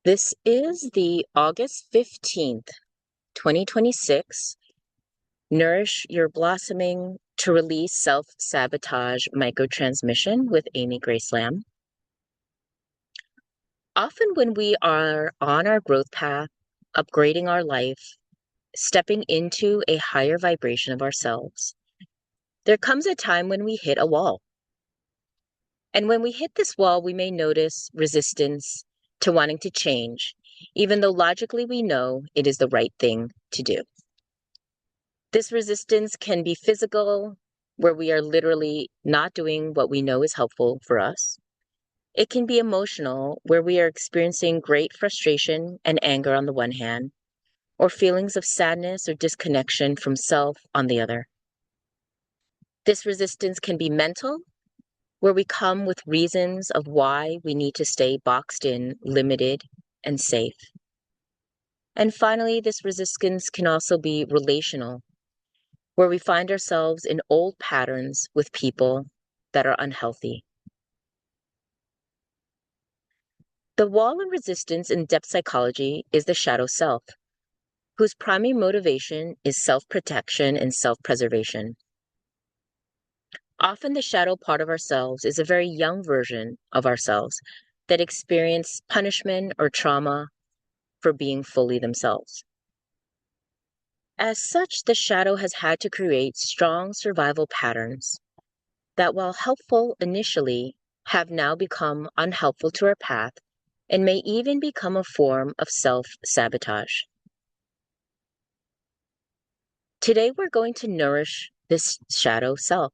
This is the August 15th, 2026, Nourish Your Blossoming to Release Self-Sabotage Microtransmission with Amy Grace Lamb. Often when we are on our growth path, upgrading our life, stepping into a higher vibration of ourselves, there comes a time when we hit a wall. And when we hit this wall, we may notice resistance to wanting to change, even though logically we know it is the right thing to do. This resistance can be physical, where we are literally not doing what we know is helpful for us. It can be emotional, where we are experiencing great frustration and anger on the one hand, or feelings of sadness or disconnection from self on the other. This resistance can be mental, where we come with reasons of why we need to stay boxed in, limited, and safe. And finally, this resistance can also be relational, where we find ourselves in old patterns with people that are unhealthy. The wall of resistance in depth psychology is the shadow self, whose primary motivation is self-protection and self-preservation. Often the shadow part of ourselves is a very young version of ourselves that experience punishment or trauma for being fully themselves. As such, the shadow has had to create strong survival patterns that, while helpful initially, have now become unhelpful to our path and may even become a form of self-sabotage. Today, we're going to nourish this shadow self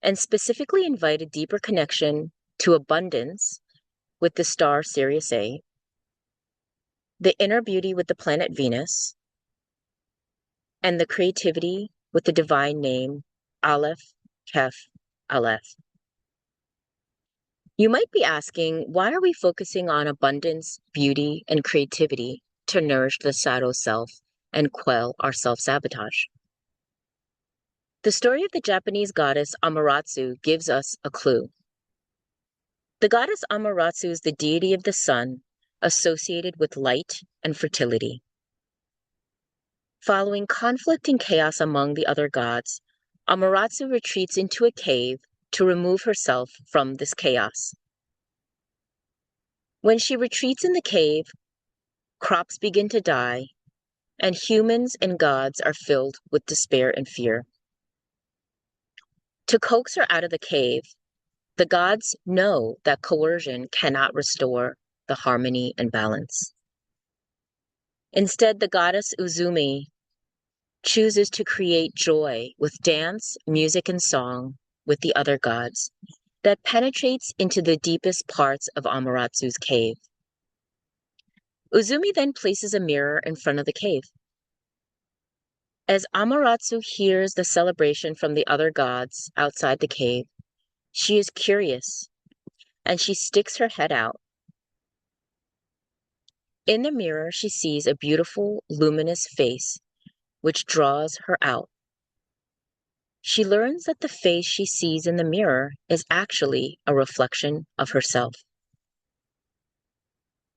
and specifically invite a deeper connection to abundance with the star Sirius A, the inner beauty with the planet Venus, and the creativity with the divine name Aleph Kaf Aleph. You might be asking, why are we focusing on abundance, beauty, and creativity to nourish the shadow self and quell our self-sabotage? The story of the Japanese goddess Amaterasu gives us a clue. The goddess Amaterasu is the deity of the sun, associated with light and fertility. Following conflict and chaos among the other gods, Amaterasu retreats into a cave to remove herself from this chaos. When she retreats in the cave, crops begin to die, and humans and gods are filled with despair and fear. To coax her out of the cave, the gods know that coercion cannot restore the harmony and balance. Instead, the goddess Uzumi chooses to create joy with dance, music, and song with the other gods that penetrates into the deepest parts of Amaratsu's cave. Uzumi then places a mirror in front of the cave. As Amaterasu hears the celebration from the other gods outside the cave, she is curious, and she sticks her head out. In the mirror, she sees a beautiful, luminous face, which draws her out. She learns that the face she sees in the mirror is actually a reflection of herself.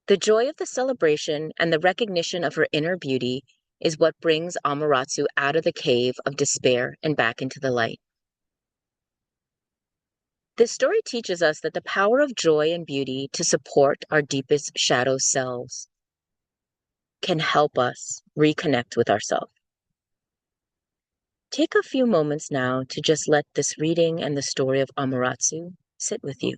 The joy of the celebration and the recognition of her inner beauty is what brings Amaterasu out of the cave of despair and back into the light. This story teaches us that the power of joy and beauty to support our deepest shadow selves can help us reconnect with ourselves. Take a few moments now to just let this reading and the story of Amaterasu sit with you.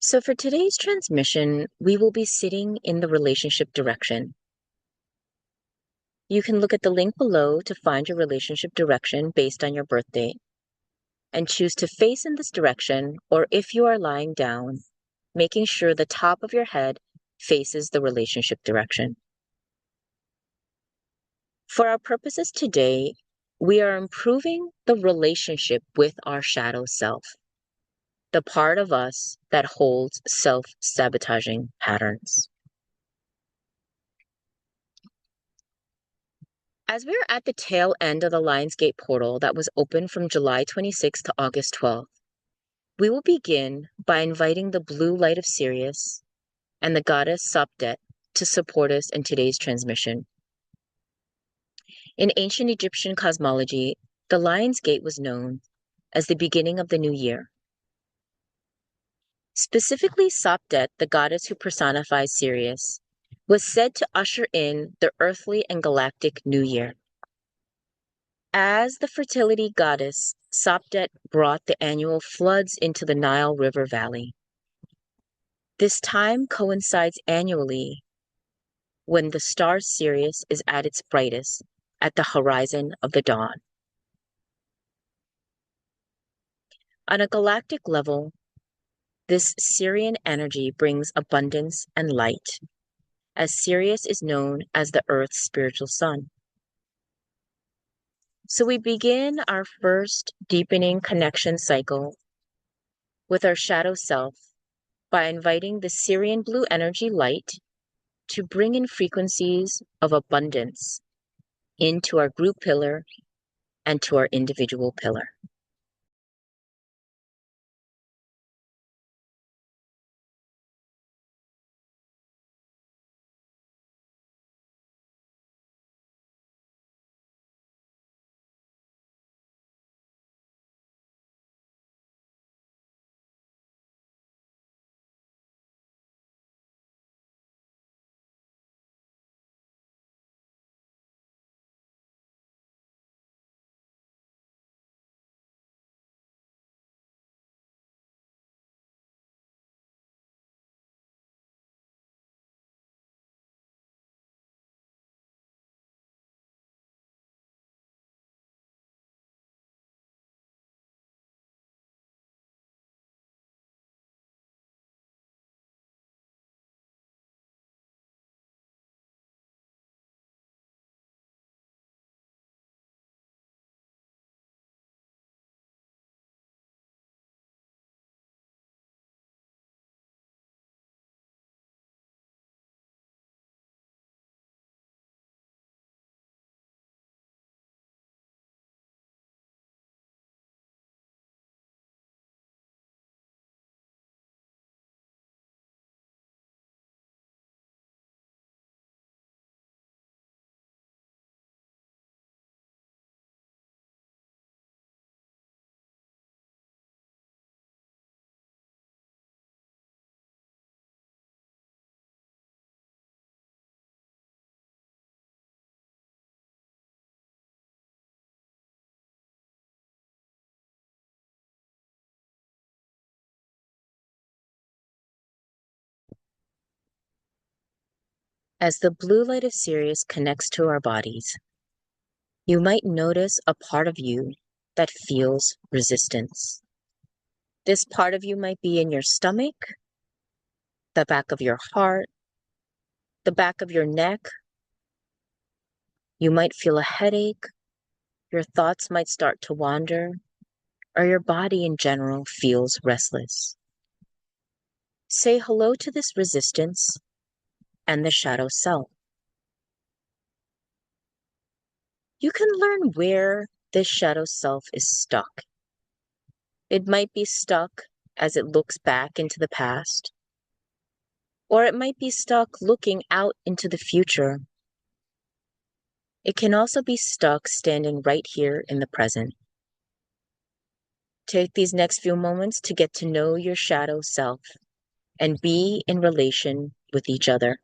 So for today's transmission, we will be sitting in the relationship direction. You can look at the link below to find your relationship direction based on your birth date and choose to face in this direction, or if you are lying down, making sure the top of your head faces the relationship direction. For our purposes today, we are improving the relationship with our shadow self, the part of us that holds self-sabotaging patterns. As we are at the tail end of the Lionsgate portal that was open from July 26th to August 12th, we will begin by inviting the blue light of Sirius and the goddess Sopdet to support us in today's transmission. In ancient Egyptian cosmology, the Lion's Gate was known as the beginning of the new year. Specifically, Sopdet, the goddess who personifies Sirius, was said to usher in the earthly and galactic new year. As the fertility goddess, Sopdet brought the annual floods into the Nile River Valley. This time coincides annually when the star Sirius is at its brightest at the horizon of the dawn. On a galactic level, this Sirian energy brings abundance and light, as Sirius is known as the Earth's spiritual sun. So we begin our first deepening connection cycle with our shadow self by inviting the Sirian blue energy light to bring in frequencies of abundance into our group pillar and to our individual pillar. As the blue light of Sirius connects to our bodies, you might notice a part of you that feels resistance. This part of you might be in your stomach, the back of your heart, the back of your neck. You might feel a headache, your thoughts might start to wander, or your body in general feels restless. Say hello to this resistance and the shadow self. You can learn where this shadow self is stuck. It might be stuck as it looks back into the past, or it might be stuck looking out into the future. It can also be stuck standing right here in the present. Take these next few moments to get to know your shadow self and be in relation with each other.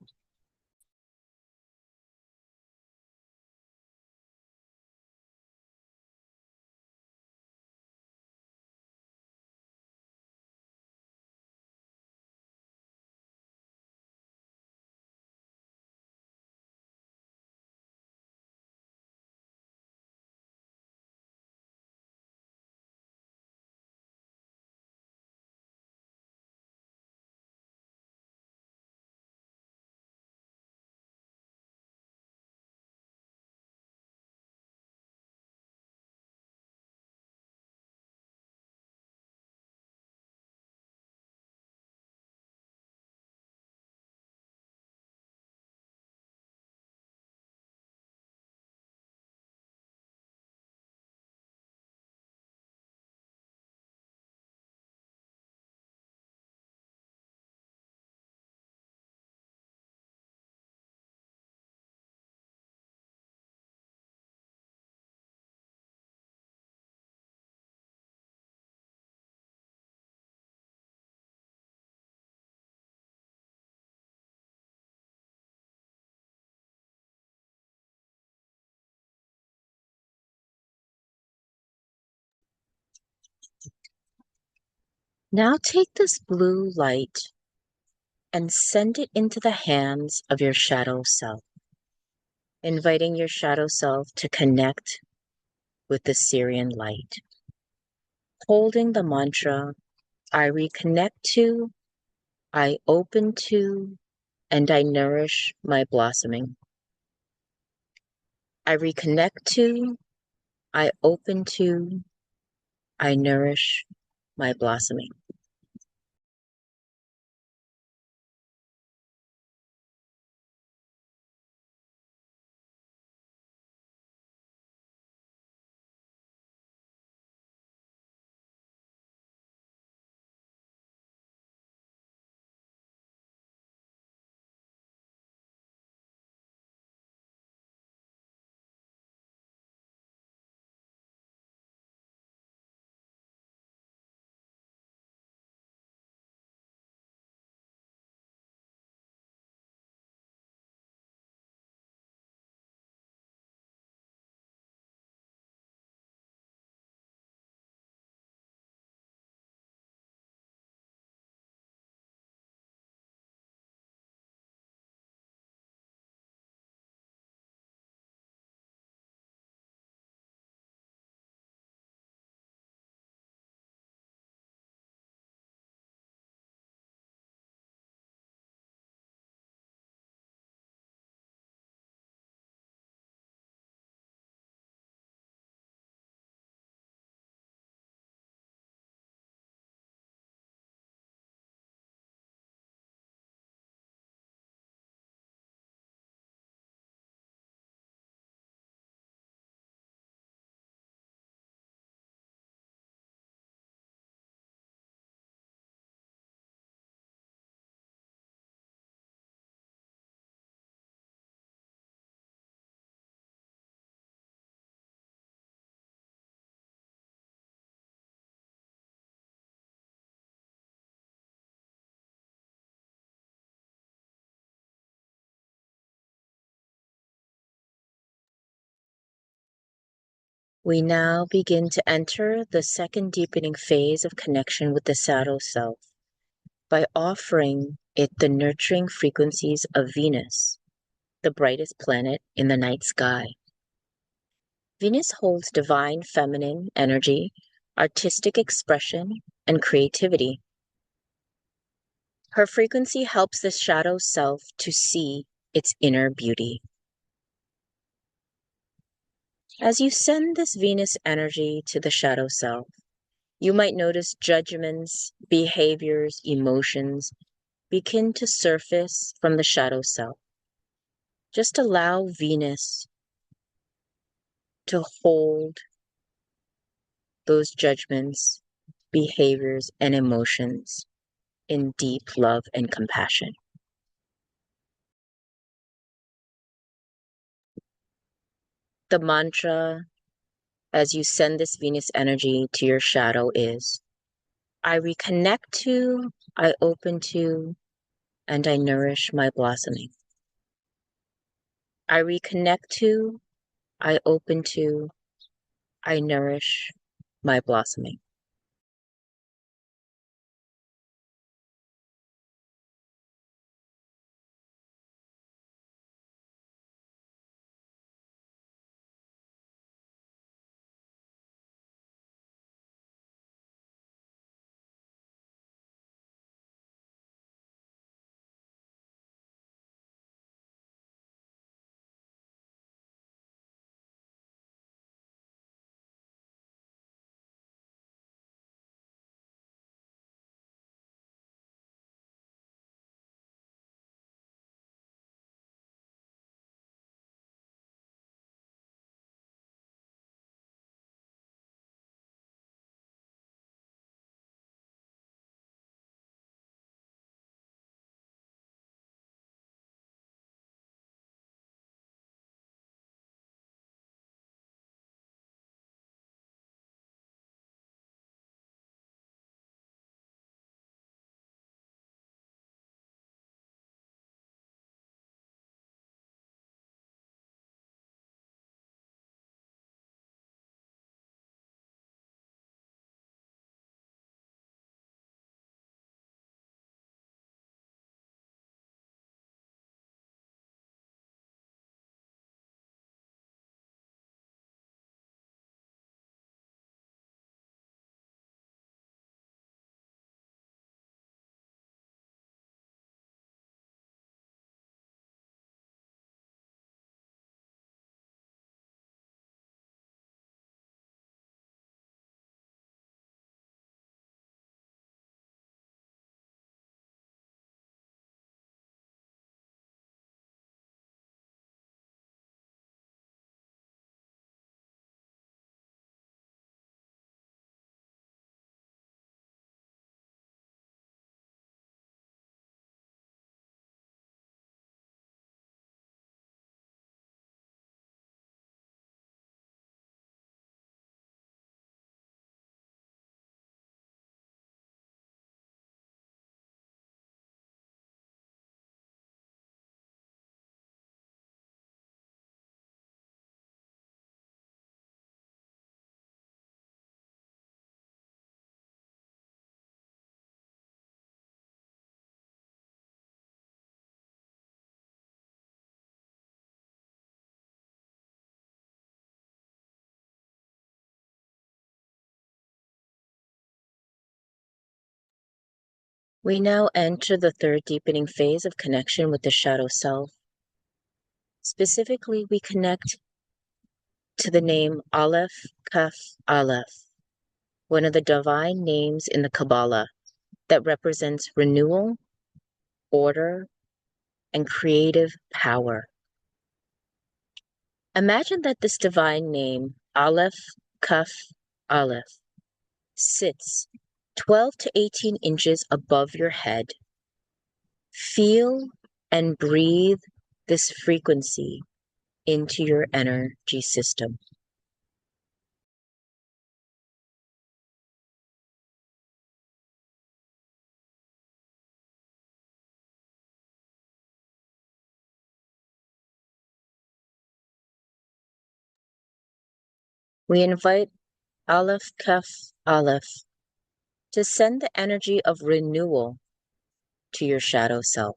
Now take this blue light and send it into the hands of your shadow self, inviting your shadow self to connect with the Sirian light. Holding the mantra, I reconnect to, I open to, and I nourish my blossoming. I reconnect to, I open to, I nourish my blossoming. We now begin to enter the second deepening phase of connection with the shadow self by offering it the nurturing frequencies of Venus, the brightest planet in the night sky. Venus holds divine feminine energy, artistic expression, and creativity. Her frequency helps the shadow self to see its inner beauty. As you send this Venus energy to the shadow self, you might notice judgments, behaviors, emotions begin to surface from the shadow self. Just allow Venus to hold those judgments, behaviors, and emotions in deep love and compassion. The mantra as you send this Venus energy to your shadow is, I reconnect to, I open to, and I nourish my blossoming. I reconnect to, I open to, I nourish my blossoming. We now enter the third deepening phase of connection with the shadow self. Specifically, we connect to the name Aleph Kaf Aleph, one of the divine names in the Kabbalah that represents renewal, order, and creative power. Imagine that this divine name, Aleph Kaf Aleph, sits 12 to 18 inches above your head. Feel and breathe this frequency into your energy system. We invite Aleph Kaf Aleph to send the energy of renewal to your shadow self.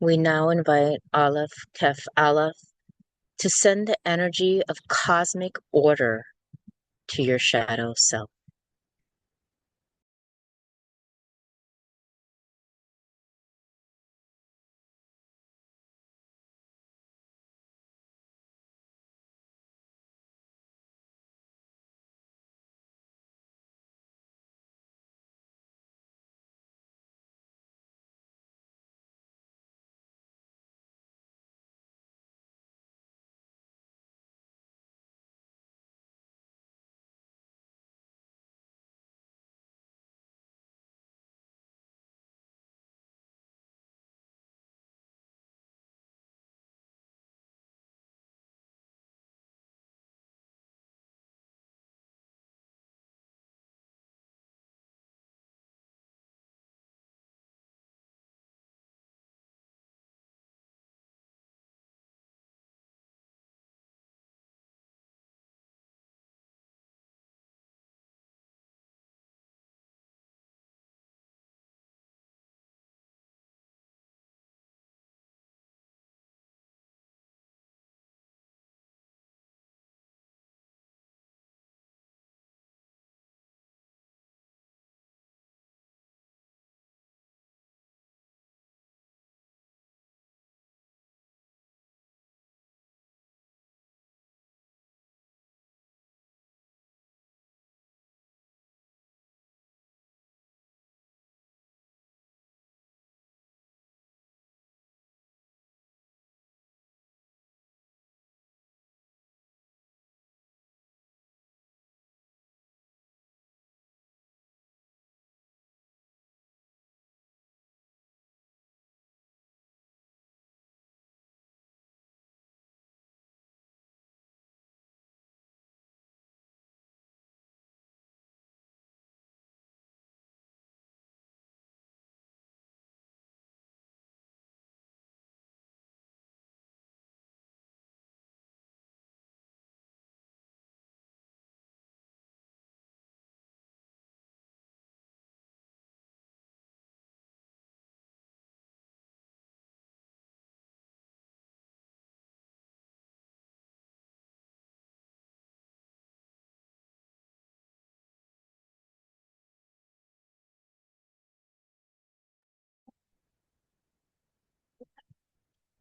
We now invite Aleph Kaf Aleph to send the energy of cosmic order to your shadow self.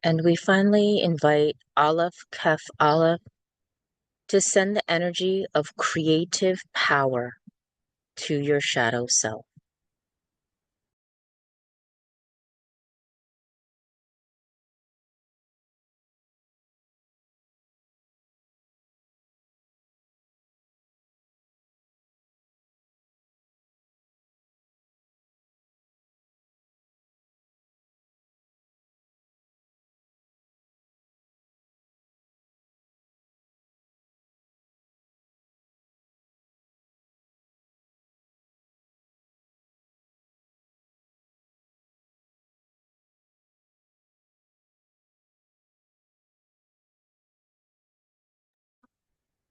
And we finally invite Aleph Kaf Aleph to send the energy of creative power to your shadow self.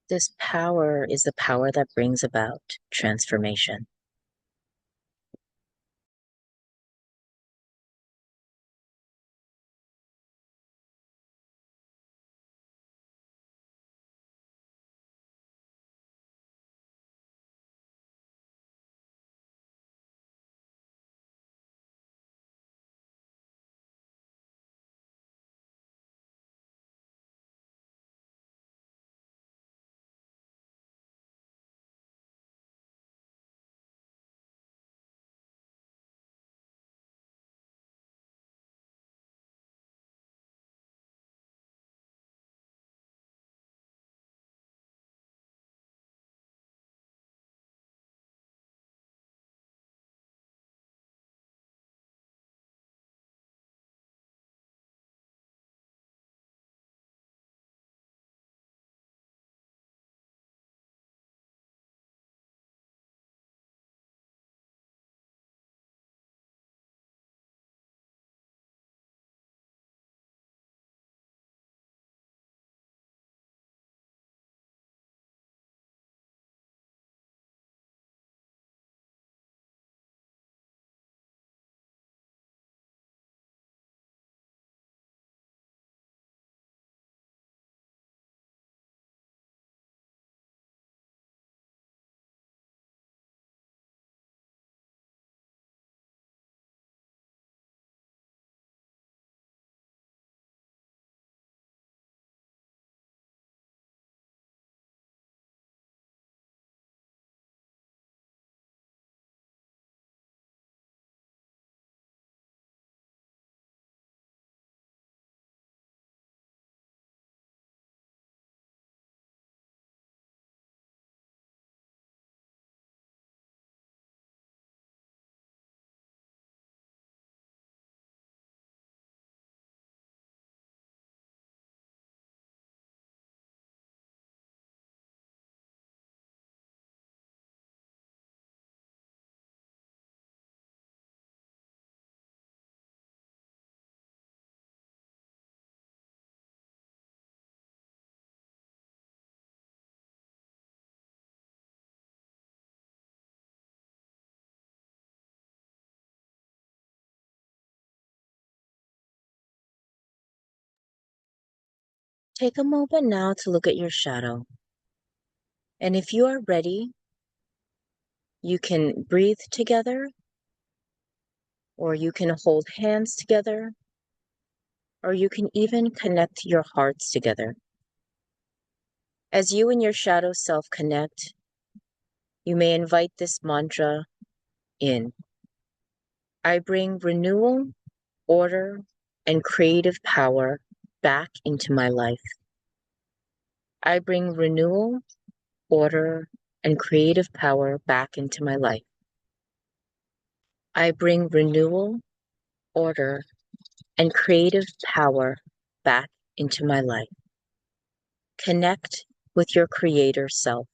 This power is the power that brings about transformation. Take a moment now to look at your shadow. And if you are ready, you can breathe together, or you can hold hands together, or you can even connect your hearts together. As you and your shadow self connect, you may invite this mantra in. I bring renewal, order, and creative power back into my life. I bring renewal, order, and creative power back into my life. I bring renewal, order, and creative power back into my life. Connect with your creator self.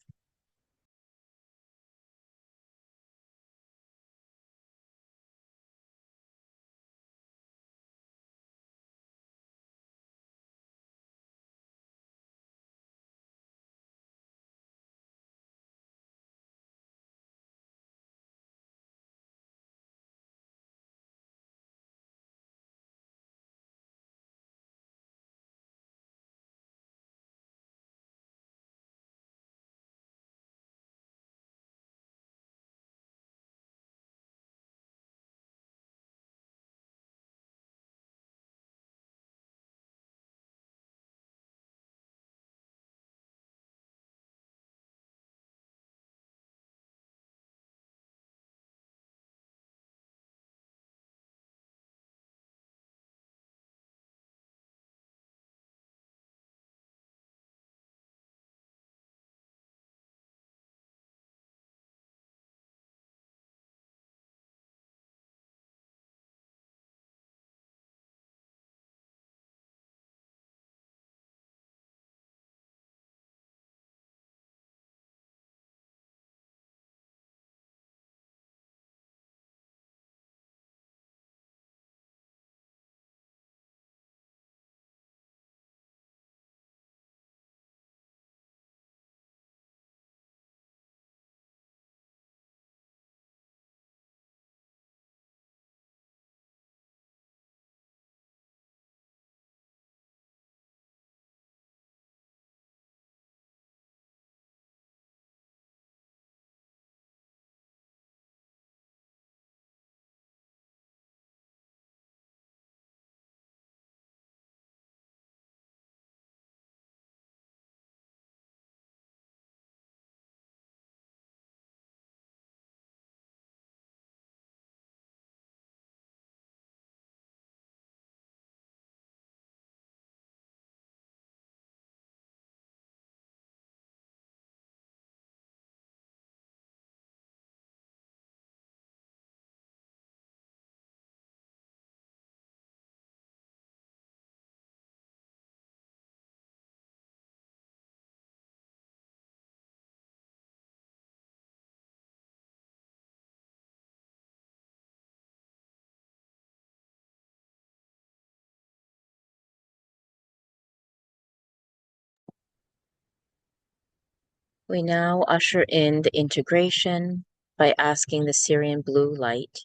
We now usher in the integration by asking the Syrian blue light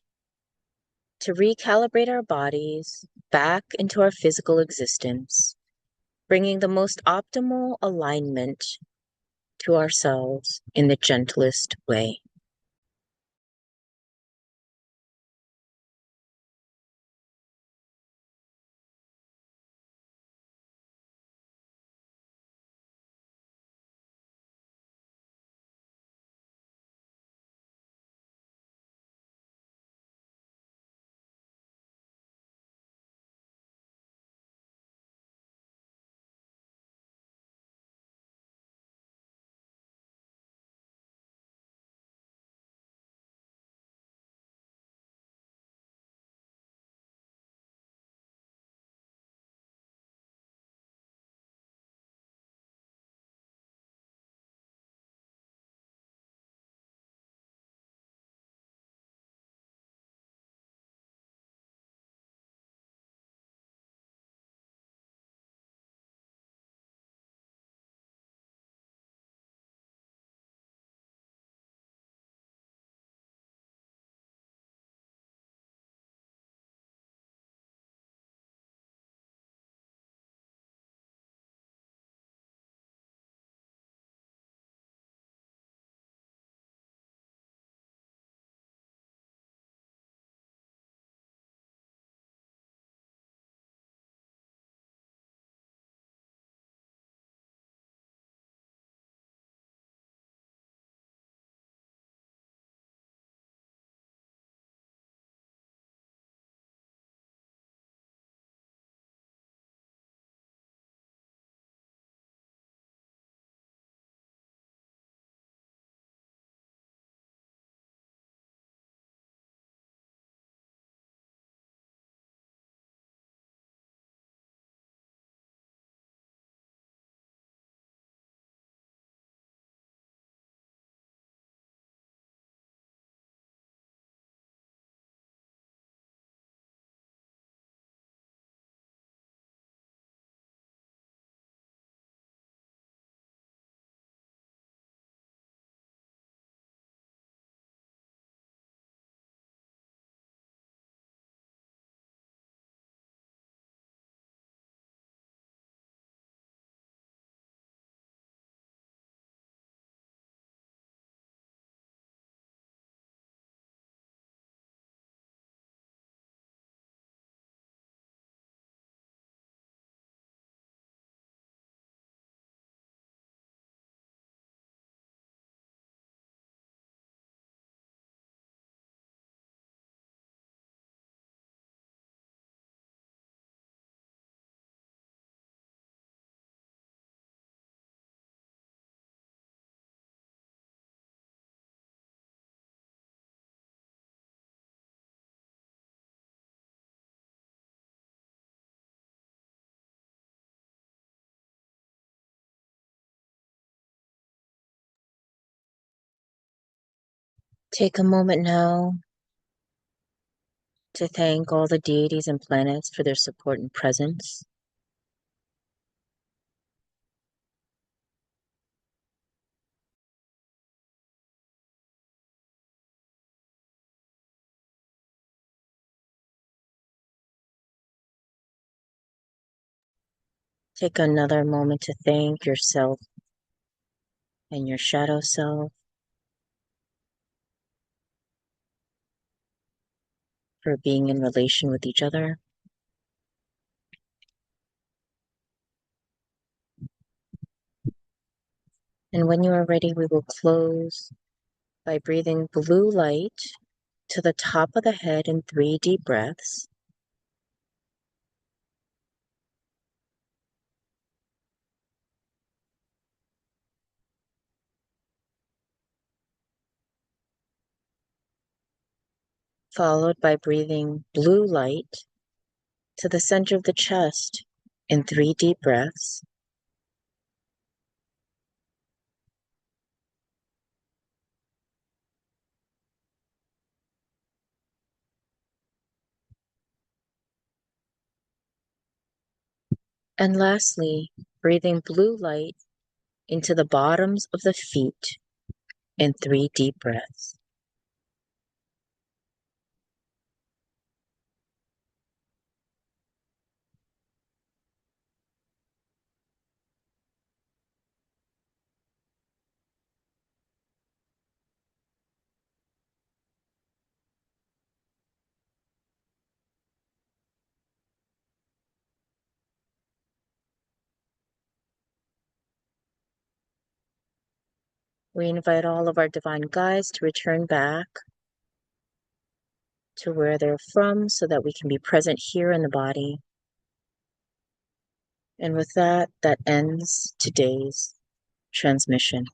to recalibrate our bodies back into our physical existence, bringing the most optimal alignment to ourselves in the gentlest way. Take a moment now to thank all the deities and planets for their support and presence. Take another moment to thank yourself and your shadow self for being in relation with each other. And when you are ready, we will close by breathing blue light to the top of the head in 3 deep breaths. Followed by breathing blue light to the center of the chest in 3 deep breaths. And lastly, breathing blue light into the bottoms of the feet in 3 deep breaths. We invite all of our divine guides to return back to where they're from so that we can be present here in the body. And with that, that ends today's transmission.